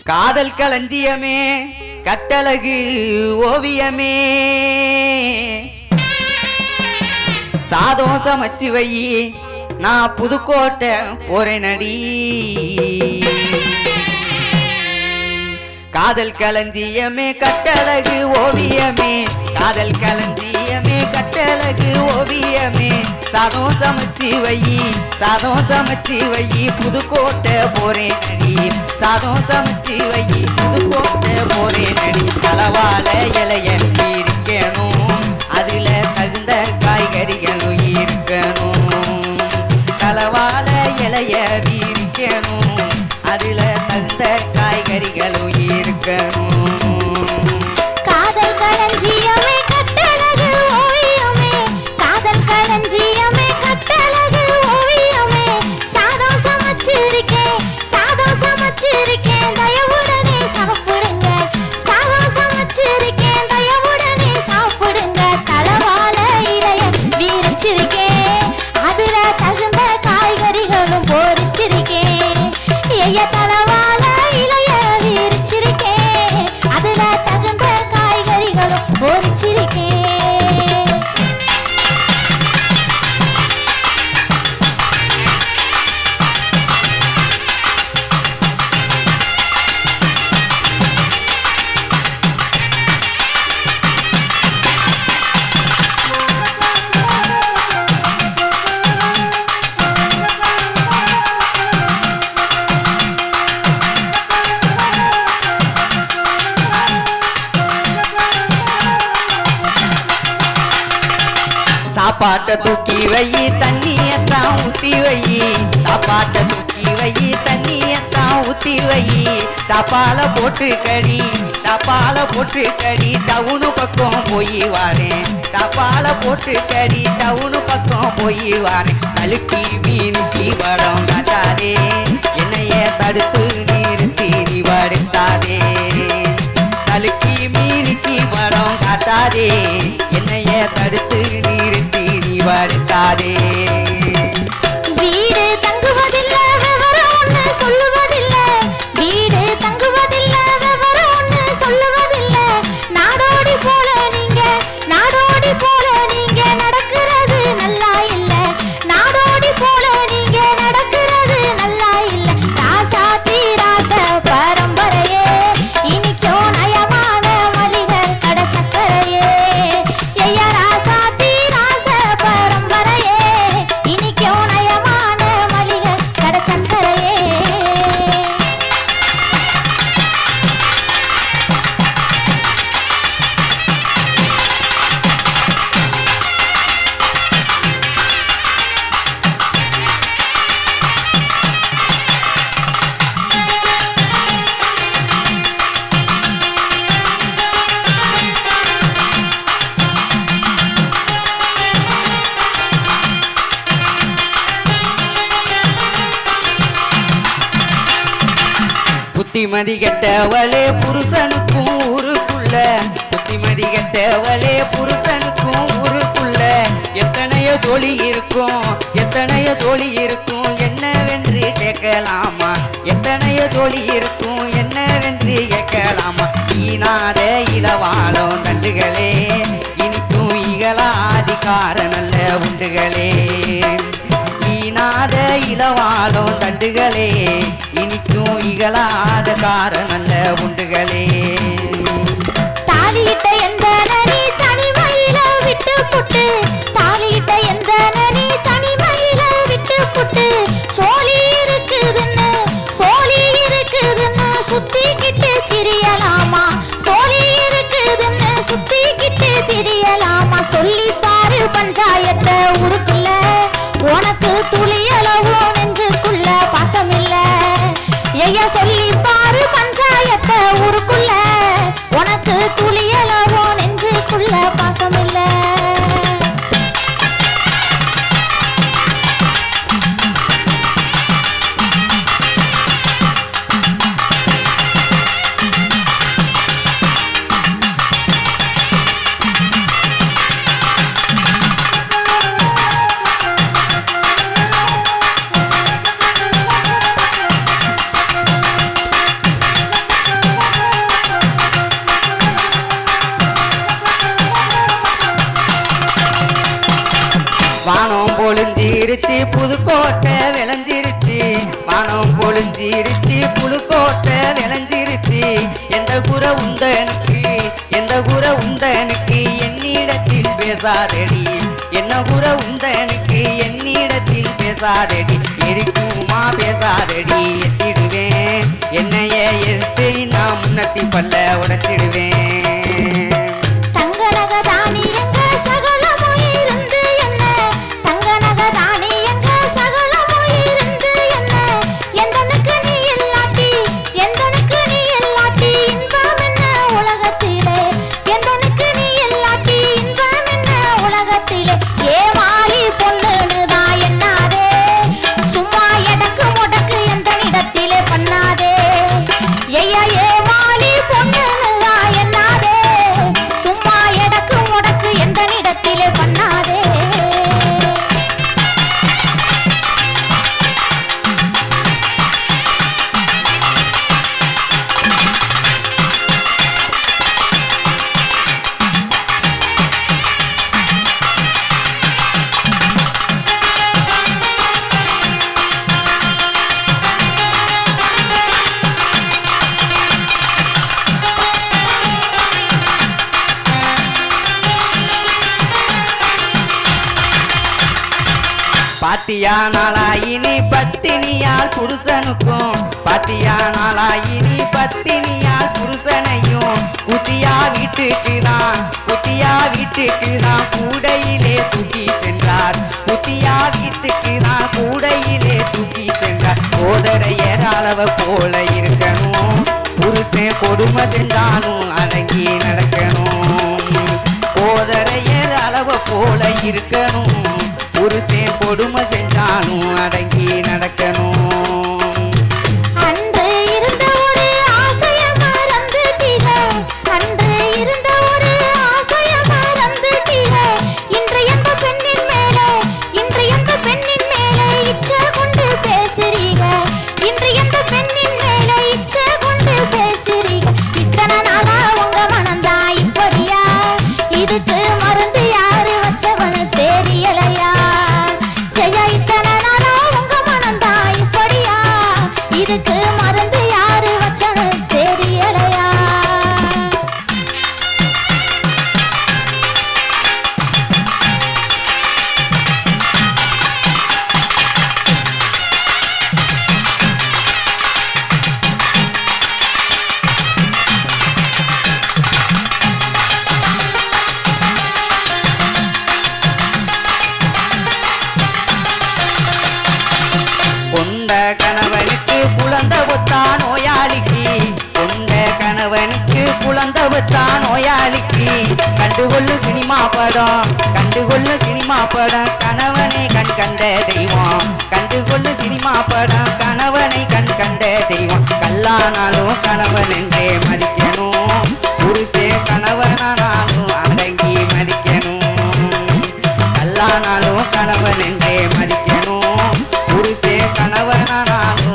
காதல் களஞ்சியமே கட்டழகு ஓவியமே சாதம் சமைச்சு வை நான் புதுக்கோட்டை போறேன் நடி காதல் களஞ்சியமே கட்டழகு ஓவியமே காதல் களஞ்சியமே கட்டழகு ஓவியமே சாதம் சமைச்சு வை புதுக்கோட்டை போறேன் நடி சாதம் சமைச்சு வை புதுக்கோட்டை போறேன் நடி தலவாழ இலைய இருக்கணும் அதுல தகுந்த காய்கறிகளும் இருக்கணும் தலவாழ இலைய இருக்கணும் அதுல தகுந்த காய்கறிகளும் இருக்கணும் காதல் களஞ்சியமே கட்டழகு ஓவியமே காதல் களஞ்சியமே கட்டழகு ஓவியமே சாதம் சமைச்சிருக்கேன் தயவுடனே சாப்பிடுங்க சாதம் சமைச்சிருக்கேன் தயவுடனே சாப்பிடுங்க தலவாழ இலைய விரிச்சிருக்கேன் அதுல தகுந்த காய்கறிகளும் பொரிச்சிருக்கேன் ஐயா தலவாழ இலைய விரிச்சிருக்கேன் அதுல தகுந்த காய்கறிகளும் பொரிச்சிருக்கேன் சாப்பாட்டை தூக்கி வை தண்ணியத்தான் ஊத்தி வை சாப்பாட்டை தூக்கி வை தண்ணியத்தான் ஊத்தி வை தப்பால போட்டு கடி டவுனு பக்கம் போய் வாரேன் தப்பால போட்டு கடி டவுனு பக்கம் போய் வாரேன் அழுக்கி மீனுக்கி படம் காட்டாதே என்னைய தடுத்து நிறுத்தி நீ படுத்தாதே அழுக்கி மீனுக்கி படம் காட்டாதே என்னைய தடுத்து நிறுத்தி நீ படுத்தாதே வீடு தங்குவதில்லை விவரம் ஒன்று சொல்லுவதில்லை வீடு தங்குவதில்லை விவரம் ஒன்று சொல்லுவதில்லை நாடோடி போல நீங்க நடக்கிறது நல்லா இல்லை நாடோடி போல நீங்க நடக்கிறது நல்லா இல்லை ராசாத்தி ராச பரம்பரையே இனிக்கும் நயமான மளிகை கடை சக்கரையே ஐயா ராசாத்தி ராச பரம்பரையே இனிக்கும் நயமான மளிகை கடை சக்கரையே புத்திமதி கெட்டவளே புருஷனுக்கும் ஊருக்குள்ள புத்திமதி கெட்டவளே புருஷனுக்கும் ஊருக்குள்ள எத்தனையோ ஜோலி இருக்கும் என்னவென்று கேட்கலாமா எத்தனையோ ஜோலி இருக்கும் என்னவென்று கேட்கலாமா ஈனாத இளவாளம் தண்டுகளே இனிக்கும் இகழாதிகார நல்ல உண்டுகளே ஈனாத இளவாளம் தண்டுகளே இனிக்கும் இகழாத கார நல்ல உண்டுகளே தாலியிட்ட எந்த நனி தனிமையில விட்டு புட்டு தாலியிட்ட எந்த நனி தனிமையில விட்டு புட்டு சோழி இருக்குதுன்னு சுத்திக்கிட்டு திரியலாமா சொல்லி பாரு பஞ்சாயத்தை ஊருக்குள்ள உனக்கு துளியளவோ நெஞ்சுக்குள்ள பாசமில்ல ஐயா சொல்லி பாரு பஞ்சாயத்தை ஊருக்குள்ள உனக்கு துளியளவோ நெஞ்சுக்குள்ள பாசமில்ல வானம் பொழிஞ்சிருச்சு புதுக்கோட்டை விளைஞ்சிருச்சு வானம் பொழிஞ்சிருச்சு புதுக்கோட்டை விளைஞ்சிருச்சு எந்த குறை உந்தனுக்கு எந்த குறை உந்தனுக்கு என்னிடத்தில் பேசாதடி என்ன குறை உந்தனுக்கு என்னிடத்தில் பேசாதடி எரிக்குமா பேசாதடி எத்திடுவேன் என்னைய எடுத்து நான் முன்னத்தி பல்ல உடைச்சிடுவேன் பாத்தியா நாளாயினி பத்தினியால் புருஷனுக்கும் பாத்தியா நாளாயினி பத்தினியால் புருஷனையும் குத்தியா வீட்டுக்கு தான் கூடையிலே தூக்கி சென்றார் குத்தியா வீட்டுக்கு தான் கூடையிலே தூக்கி சென்றார் சோதரையர் அளவ போல இருக்கணும் புருஷன் கொடுமை செஞ்சாலும் அடங்கி நடக்கணும் சோதரையர் அளவ போல இருக்கணும் புருஷன் கொடுமை செஞ்சாலும் அடங்கி நடக்கணும் அன்று இருந்த ஒரு ஆசைய மறந்துட்டீங்க அன்று இருந்த ஒரு ஆசைய மறந்துட்டீங்க இன்று எந்த பெண்ணின் மேலே இச்சை கொண்டு பேசுறீங்க இன்று எந்த பெண்ணின் மேலே இச்சை கொண்டு பேசுறீங்க இத்தனை நாளா உங்க மனம்தான் இப்படியா இதுக்கு மருந்து யாரு வச்சவனு தெரியலையா இதுக்கு மருந்து யாரு வச்சனு தெரியலையா கொண்ட கணவனுக்கு குழந்தை ஒத்தா நோயாளிக்கு கொண்ட கணவனுக்கு குழந்தை ஒத்தா நோயாளிக்கு கண்டுகொள்ளு சினிமா படம் கணவனை கண் கண்ட தெய்வம் கண்டுகொள்ளு சினிமா படம் கணவனை கண் கண்ட தெய்வம் கல்லானாலும் கணவன் என்றே மதிக்கணும் புருஷே கணவனானாலும் அடங்கி மதிக்கணும் கல்லானாலும் கணவன் என்றே மதிக்கணும் புருஷே கணவனானாலும்